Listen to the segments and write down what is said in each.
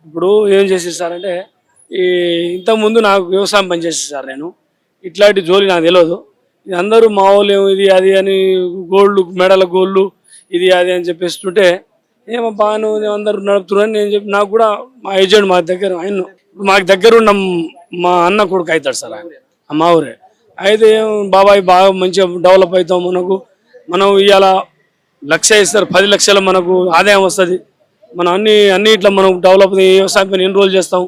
ఇప్పుడు ఏం చేసేది సార్ అంటే ఈ ఇంతకుముందు నాకు వ్యవసాయం పనిచేసేది సార్. నేను ఇట్లాంటి జోలి నాకు తెలియదు. ఇది అందరూ మా వాళ్ళు ఏమో ఇది అది అని గోల్డ్ మెడల గోళ్ళు ఇది అది అని చెప్పేస్తుంటే ఏమో బాగాను అందరూ నడుపుతున్నారని నేను చెప్పి నాకు కూడా మా ఏజెంట్ మా దగ్గర ఆయన మాకు దగ్గర ఉన్న మా అన్న కొడుకు అవుతాడు సార్. ఆయన మా ఊరే అయితే బాబాయ్ బాగా మంచిగా డెవలప్ అవుతాం, మనం ఇవాళ 1,00,000 ఇస్తారు, 10 లక్షల మనకు ఆదాయం వస్తుంది. మనం అన్ని ఇట్లా మనం డెవలప్ వ్యవసాయం పైన ఎన్ని రోజులు చేస్తాం,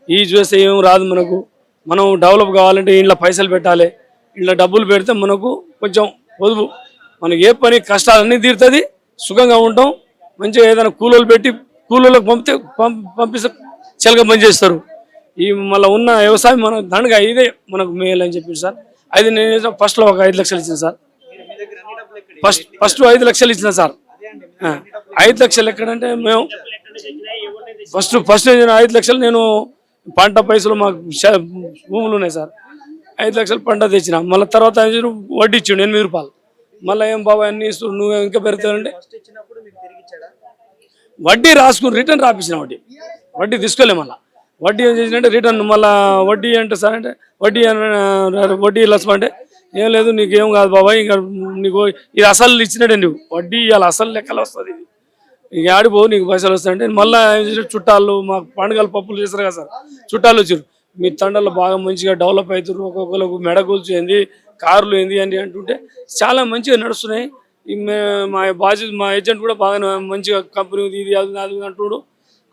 ఈ చూస్తే ఏం రాదు మనకు. మనం డెవలప్ కావాలంటే ఇంట్లో పైసలు పెట్టాలి, ఇంట్లో డబ్బులు పెడితే మనకు కొంచెం పొదుపు, మనకి ఏ పని కష్టాలన్నీ తీరుతుంది, సుఖంగా ఉంటాం. మంచిగా ఏదైనా కూలోళ్ళు పెట్టి కూలోళ్ళకి పంపిస్తే చెలక పని చేస్తారు. ఈ మళ్ళీ ఉన్న వ్యవసాయం మన దండగా ఇదే మనకు మేలు అని చెప్పి సార్. అది నేను ఫస్ట్లో ఒక 5 లక్షలు ఇచ్చిన సార్. ఫస్ట్ 5 లక్షలు ఇచ్చిన సార్. 5 లక్షలు ఎక్కడంటే మేము ఫస్ట్ 5 లక్షలు నేను పంట పైసలు మాకు భూములు ఉన్నాయి సార్. 5 లక్షలు పంట తెచ్చిన. మళ్ళీ తర్వాత వడ్డీ ఇచ్చిండు 8 రూపాయలు. మళ్ళీ ఏం బాబా అన్ని ఇస్తు నువ్వు ఇంకా పెడతానంటే వడ్డీ రాసుకుని రిటర్న్ రాపించిన. వడ్డీ తీసుకోలే. మళ్ళీ వడ్డీ ఏం చేసినట్టే రిటర్న్ మళ్ళీ వడ్డీ అంటే సార్ అంటే వడ్డీ లసం అంటే ఏం లేదు నీకేం కాదు బాబాయ్, ఇంకా నీకు ఇది అసలు ఇచ్చినట్టే, నువ్వు వడ్డీ ఇవాళ అసలు లెక్కలు వస్తుంది, ఇది ఇక ఆడిపోవు నీకు పైసలు వస్తాయంటే మళ్ళీ చుట్టాలు మాకు పండుగలు పప్పులు చేస్తారు కదా సార్, చుట్టాలు వచ్చారు. మీ తండలు బాగా మంచిగా డెవలప్ అవుతారు, ఒక్కొక్కరికి మెడగూల్చి ఏంది కార్లు ఏంది అని అంటుంటే చాలా మంచిగా నడుస్తున్నాయి. మా ఏజెంట్ కూడా బాగా మంచిగా కంపెనీ ఇది అది అంటున్నాడు.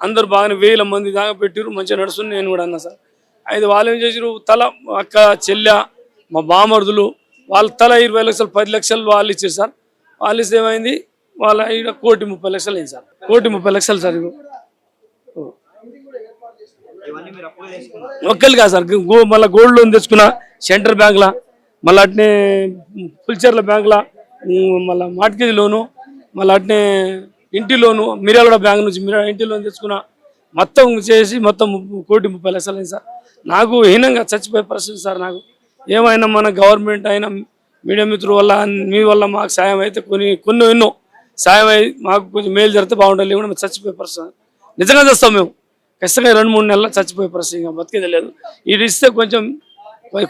అందరు బాగానే 1000 మంది దాకా పెట్టారు, మంచిగా నడుస్తుంది. నేను కూడా అన్నా సార్. అయితే వాళ్ళు ఏం చేసారు, తల అక్క చెల్లె మా బామర్దులు వాళ్ళ తల 20 లక్షలు 10 లక్షలు వాళ్ళు ఇచ్చారు సార్. వాళ్ళు ఇస్తే ఏమైంది, వాళ్ళ 1,30,00,000 అయింది సార్. 1,30,00,000 సార్. ఒక్కళ్ళు కాదు సార్, మళ్ళీ గోల్డ్ లోన్ తెచ్చుకున్నా సెంట్రల్ బ్యాంక్లా, మళ్ళీ అట్నే ఫుల్చర్ల బ్యాంక్లా, మళ్ళీ మార్ట్గేజ్ లోను, మళ్ళీ అట్నే ఇంటి లోను మిర్యాలగూడ బ్యాంక్ నుంచి ఇంటి లోన్ తెచ్చుకున్నా. మొత్తం చేసి మొత్తం 1,30,00,000 అయింది సార్. నాకు హీనంగా చచ్చిపోయే పరిస్థితి సార్. నాకు ఏమైనా మన గవర్నమెంట్ అయినా మీడియా మిత్రుల వల్ల మీ వల్ల మాకు సాయం అయితే ఎన్నో సాయం అయ్యి మాకు కొంచెం మేలు జరిగితే బాగుంటుంది. లేకుండా మేము చచ్చిపోయే పరిస్థితి నిజంగా చేస్తాం. మేము ఖచ్చితంగా 2-3 నెలల్లో చచ్చిపోయే పరిస్థితి, ఇంకా బతికేది లేదు. ఇది ఇస్తే కొంచెం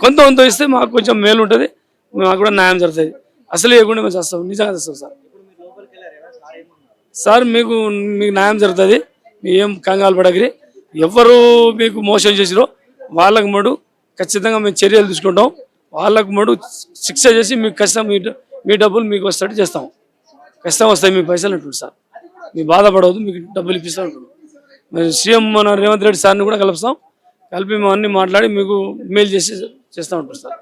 కొంత ఇస్తే మాకు కొంచెం మేలు ఉంటుంది, మాకు కూడా న్యాయం జరుగుతుంది. అసలు ఇవ్వకుండా మేము చేస్తాం, నిజంగా చేస్తాం సార్. సార్ మీకు న్యాయం జరుగుతుంది, ఏం కంగాలు పడగిరి. ఎవరు మీకు మోసం చేసిరో వాళ్ళకు మడు ఖచ్చితంగా మేము చర్యలు తీసుకుంటాం. వాళ్ళకు మడు శిక్ష చేసి మీకు ఖచ్చితంగా మీ డబ్బులు మీకు వస్తాడు చేస్తాం. ఖచ్చితంగా వస్తాయి మీ పైసలు అంటుంది సార్. మీరు బాధపడవద్దు, మీకు డబ్బులు ఇప్పిస్తూ ఉంటుంది. మరి సీఎం మన రేవంత్ రెడ్డి సార్ని కూడా కలుపుతాం, కలిపి మేము అన్నీ మాట్లాడి మీకు మెయిల్ చేసి చేస్తూ ఉంటాం సార్.